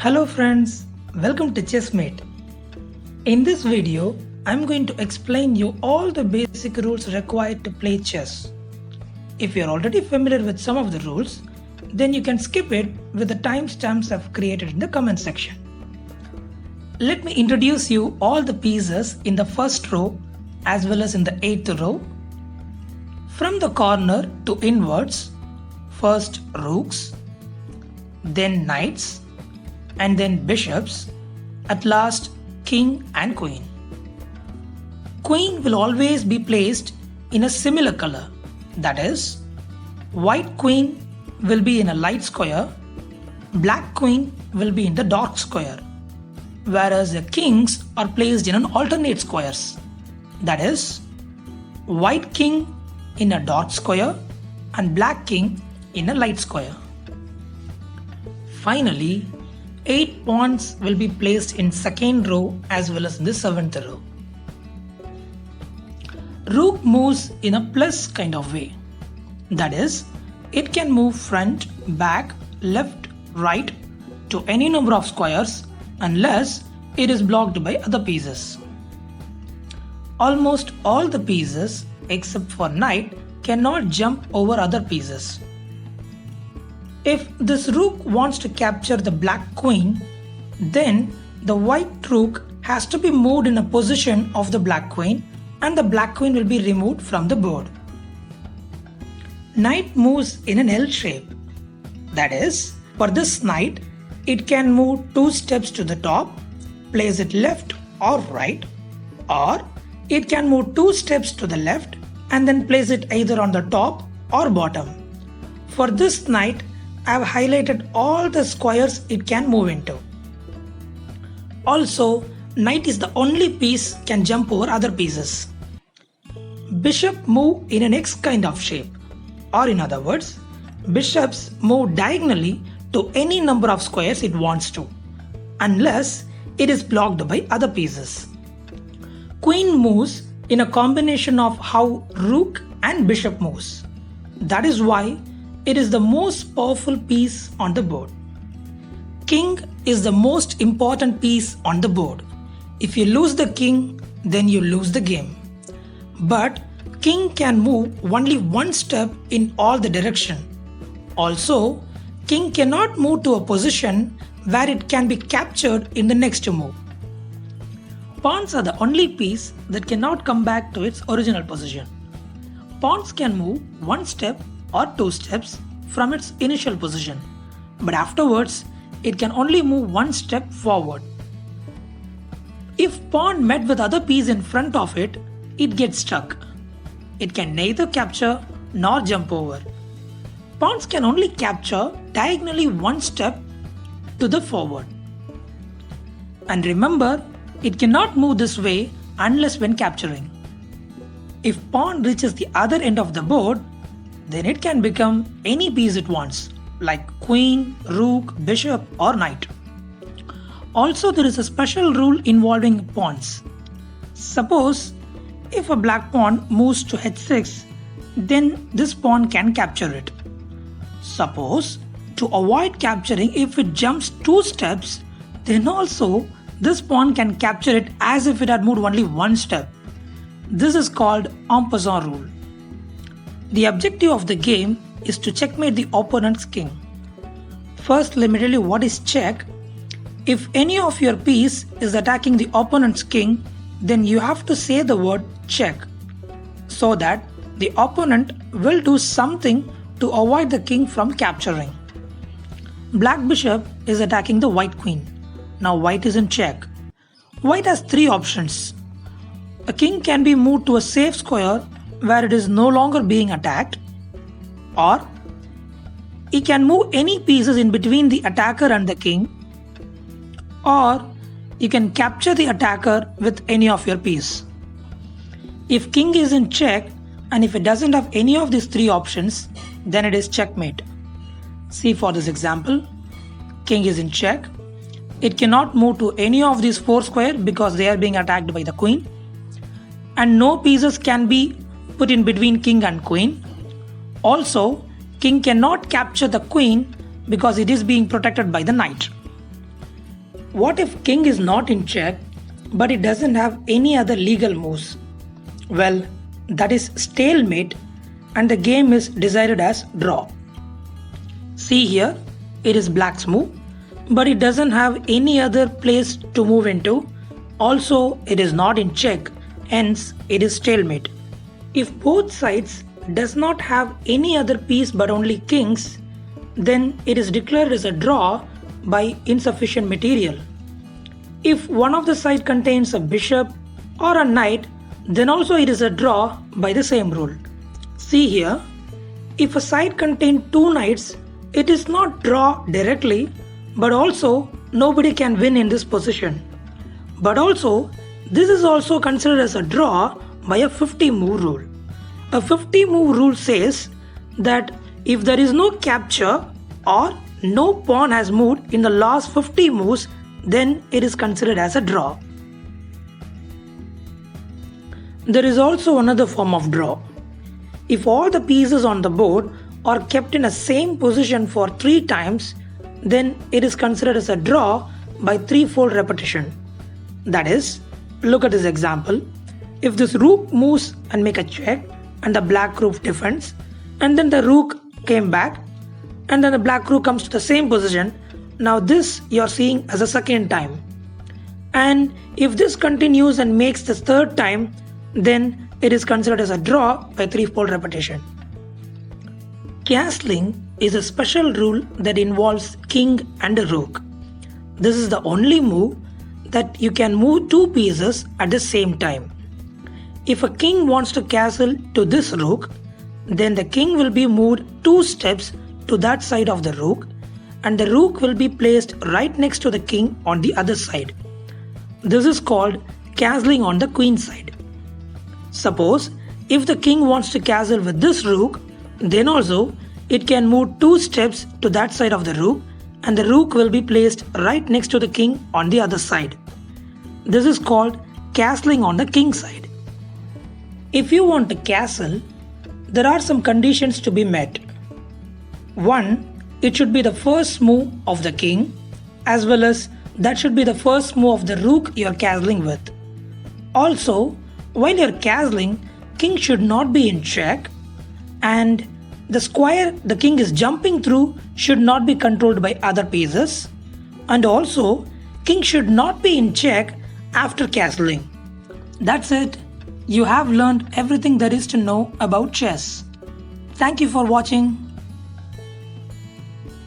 Hello friends, welcome to Chessmate. In this video, I'm going to explain you all the basic rules required to play chess. If you're already familiar with some of the rules, then you can skip it with the timestamps I've created in the comment section. Let me introduce you all the pieces in the first row as well as in the 8th row. From the corner to inwards, first rooks, then knights, and then bishops, at last king and queen. Queen will always be placed in a similar color, that is, white queen will be in a light square, black queen will be in the dark square, whereas the kings are placed in an alternate squares, that is, white king in a dark square and black king in a light square. Finally, 8 pawns will be placed in second row as well as in the 7th row. Rook moves in a plus kind of way. That is, it can move front, back, left, right to any number of squares unless it is blocked by other pieces. Almost all the pieces except for knight cannot jump over other pieces. If this rook wants to capture the black queen, then the white rook has to be moved in a position of the black queen and the black queen will be removed from the board. Knight moves in an L shape. That is, for this knight, it can move 2 steps to the top, place it left or right, or it can move 2 steps to the left and then place it either on the top or bottom. For this knight, I have highlighted all the squares it can move into. Also, knight is the only piece can jump over other pieces. Bishop move in an X kind of shape, or in other words, bishops move diagonally to any number of squares it wants to, unless it is blocked by other pieces. Queen moves in a combination of how rook and bishop moves. That is why it is the most powerful piece on the board. King is the most important piece on the board. If you lose the king, then you lose the game. But king can move only 1 step in all the direction. Also, king cannot move to a position where it can be captured in the next move. Pawns are the only piece that cannot come back to its original position. Pawns can move 1 step or 2 steps from its initial position, but afterwards it can only move 1 step forward. If pawn met with other piece in front of it, it gets stuck. It can neither capture nor jump over. Pawns can only capture diagonally 1 step to the forward. And remember, it cannot move this way unless when capturing. If pawn reaches the other end of the board, then it can become any piece it wants, like queen, rook, bishop or knight. Also, there is a special rule involving pawns. Suppose if a black pawn moves to h6, then this pawn can capture it. Suppose to avoid capturing, if it jumps 2 steps, then also this pawn can capture it as if it had moved only 1 step. This is called en passant rule. The objective of the game is to checkmate the opponent's king. First, let me tell you what is check. If any of your piece is attacking the opponent's king, then you have to say the word check, so that the opponent will do something to avoid the king from capturing. Black bishop is attacking the white queen. Now white is in check. White has 3 options. A king can be moved to a safe square where it is no longer being attacked, or he can move any pieces in between the attacker and the king, or you can capture the attacker with any of your piece. If king is in check and if it doesn't have any of these 3 options, then it is checkmate. See, for this example, king is in check. It cannot move to any of these 4 squares because they are being attacked by the queen, and no pieces can be put in between king and queen. Also, king cannot capture the queen because it is being protected by the knight. What if king is not in check but it doesn't have any other legal moves? Well, that is stalemate and the game is decided as draw. See here, it is black's move, but it doesn't have any other place to move into. Also, it is not in check, hence it is stalemate. If both sides does not have any other piece but only kings, then it is declared as a draw by insufficient material. If one of the side contains a bishop or a knight, then also it is a draw by the same rule. See here, if a side contains two knights, it is not draw directly, but also nobody can win in this position. But also, this is also considered as a draw by a 50 move rule. A 50 move rule says that if there is no capture or no pawn has moved in the last 50 moves, then it is considered as a draw. There is also another form of draw. If all the pieces on the board are kept in the same position for 3 times, then it is considered as a draw by threefold repetition. That is, look at this example. If this rook moves and make a check and the black rook defends, and then the rook came back and then the black rook comes to the same position, now this you are seeing as a second time. And if this continues and makes the third time, then it is considered as a draw by threefold repetition. Castling is a special rule that involves king and a rook. This is the only move that you can move two pieces at the same time. If a king wants to castle to this rook, then the king will be moved 2 steps to that side of the rook, and the rook will be placed right next to the king on the other side. This is called castling on the queen side. Suppose if the king wants to castle with this rook, then also it can move 2 steps to that side of the rook, and the rook will be placed right next to the king on the other side. This is called castling on the king side. If you want to castle, there are some conditions to be met. 1. It should be the first move of the king, as well as that should be the first move of the rook you are castling with. Also, while you are castling, king should not be in check, and the square the king is jumping through should not be controlled by other pieces, and also king should not be in check after castling. That's it. You have learned everything there is to know about chess. Thank you for watching.